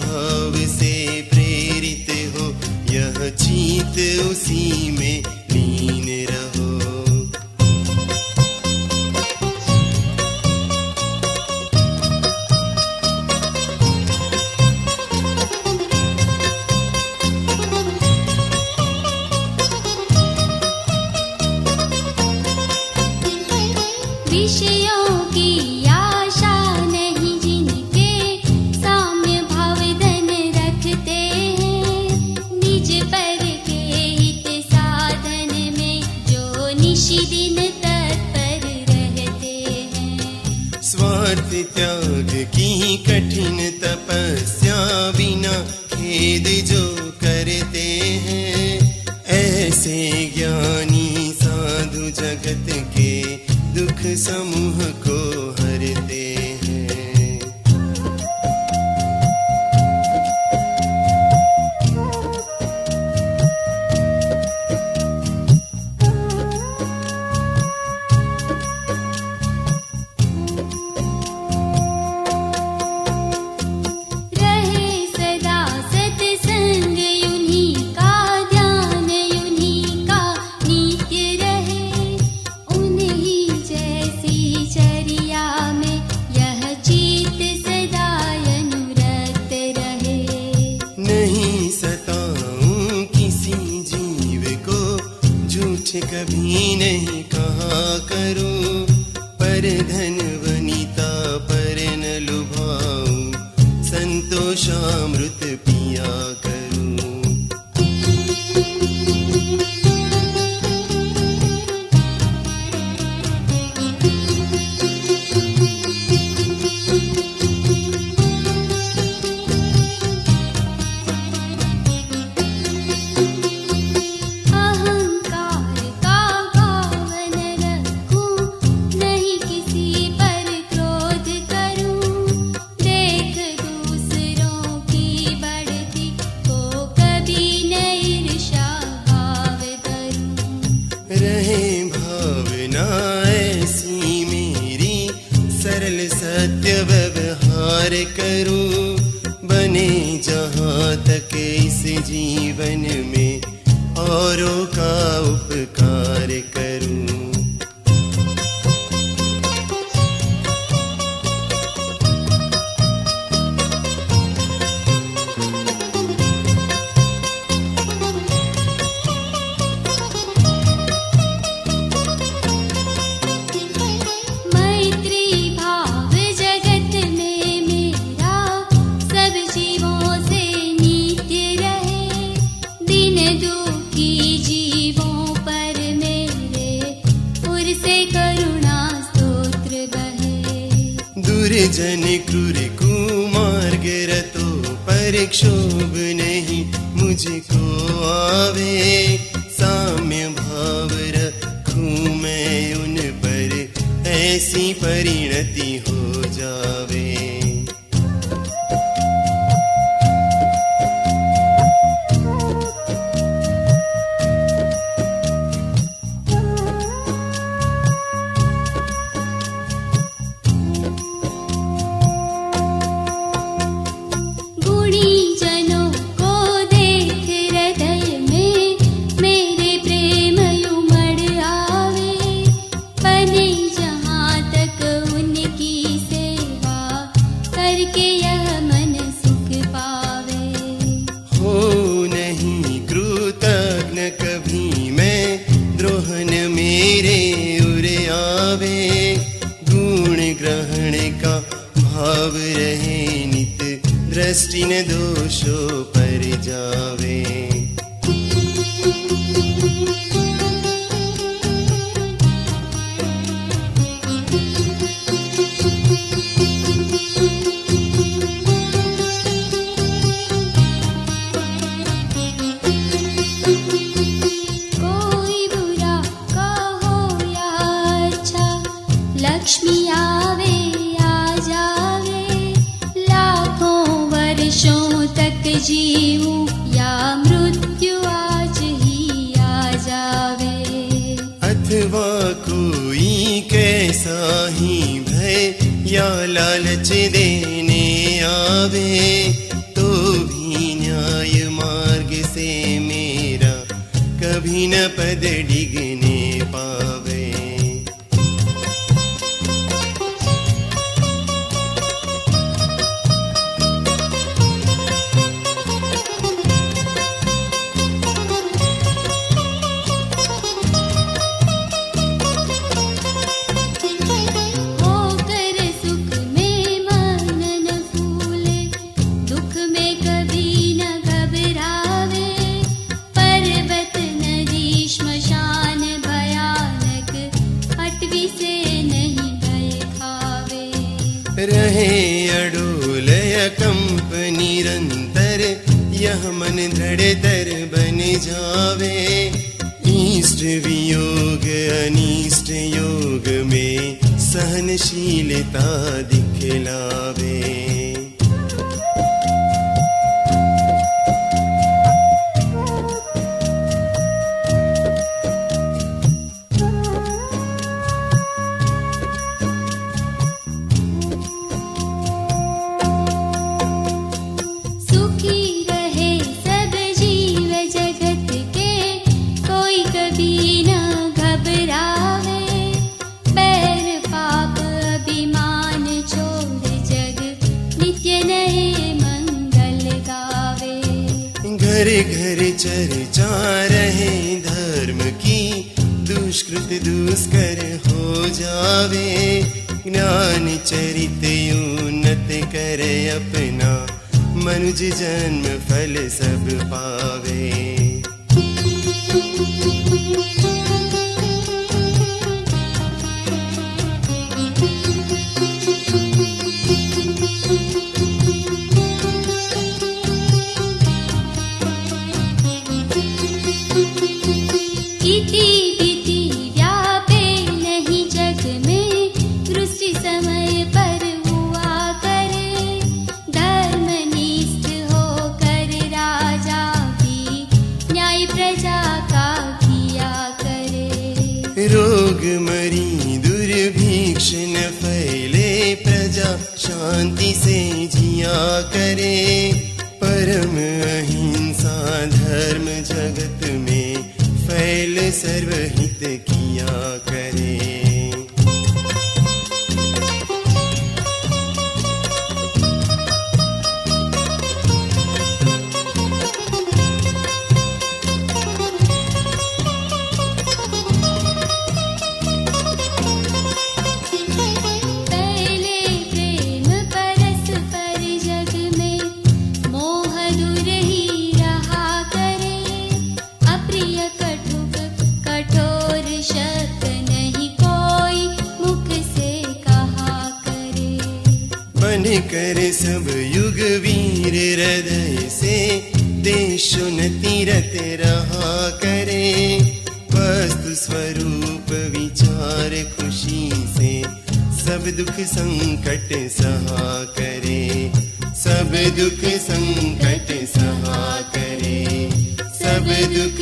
भाव से प्रेरित हो, यह चित उसी में लीन रहो। विषयों की आशा नहीं जिनके साम्य भाव धन रखते हैं, निज पर के हित साधन में जो निशिदिन तत्पर रहते हैं। स्वार्थ त्याग की कठिन तपस्या बिना खेद जो करते हैं, ऐसे ज्ञानी साधु जगत के दुख समूह को हरते हैं। रहे सदा सत्संग उन्हीं का, ध्यान उन्हीं का नित्य रहे, उन्हीं जैसी चर्या में यह चित्त सदा अनुरक्त रहे। नहीं सताऊं किसी जीव को, झूठ कभी नहीं कहा करूं, पर धन वनिता पर न लुभाऊं, संतोषामृत पिया करूं। अहंकार का भाव न रखूं, नहीं किसी पर क्रोध करूं, देख दूसरों की बढ़ती को कभी न ईर्ष्या भाव करूं। रहे भावना ऐसी मेरी, सरल सत्य व्यवहार करूं, बने जहाँ तक इस जीवन में औरों का उपकार करूं। मैत्री भाव जगत में मेरा सब जीवों से नित्य रहे, दिन दुखी जीवों पर मेरे उर से करुणा स्तोत्र बहे। दुर्जन क्रूर कुमार्ग रतों पर क्षोभ नहीं मुझको आवे, साम्य भाव रखूं मैं उन पर, ऐसी परिणति हो जावे। गुणी जनों को देख हृदय में मेरे प्रेम उमड़ आवे, बने जहाँ तक उनकी सेवा करके यह मन सुख पावे। हो नहीं कृतज्ञ कभी मैं, द्रोहन मेरे उर आवे, गुण ग्रहण का भाव रहे नित, दृष्टि न दोषों पर जावे। कोई बुरा कहो या अच्छा, लक्ष्मी आवे आ जावे, लाखों वर्षों तक जीऊं या मृत्यु आज ही आ जावे। अथवा कोई कैसा ही भय या लालच देने आवे, तो दीन पद डिगने पावे। होकर सुख में मन न फूले, दुख में कभी न घबरावे। पर्वत नदी श्मशान भयानक, अटवी से नहीं भय खावे। रहे अडोल अकंप निरंतर, यह मन दृढ़तर बन जावे। इष्ट वियोग अनिष्ट योग में सहनशीलता दिखलावे। सुखी रहे सब जीव जगत के, कोई कभी न घबरावे। बैर पाप अभिमान छोड़ जग, नित्य नए मंगल गावे। घर घर चर्चा रहे धर्म की, दुष्कृत दुष्कर हो जावे। ज्ञान चरित उन्नत करे अपना, मनुज जन्म फल सब पावे। इति बिति व्यापे नहीं जग में, दृष्टि समय पर हुआ करे। धर्मनिष्ठ होकर राजा भी, न्याय प्रजा का किया करे। रोग मरी दुर्भिक्ष न फैले, प्रजा शांति से जिया करे। परम अहिंसा धर्म जगत में, फैल सर्वहित किया करे। पहले प्रेम परस्पर जग में, मोह दूर ही रहा करे। अप्रिय कटुक कठोर शब्द नहीं कोई मुख से कहा करे। बन कर सब युग वीर हृदय से, देशोन्नति रत रहा करे। वस्तु स्वरूप विचार खुशी से, सब दुख संकट सहा करे। सब दुख संकट सहा करे। सब दुख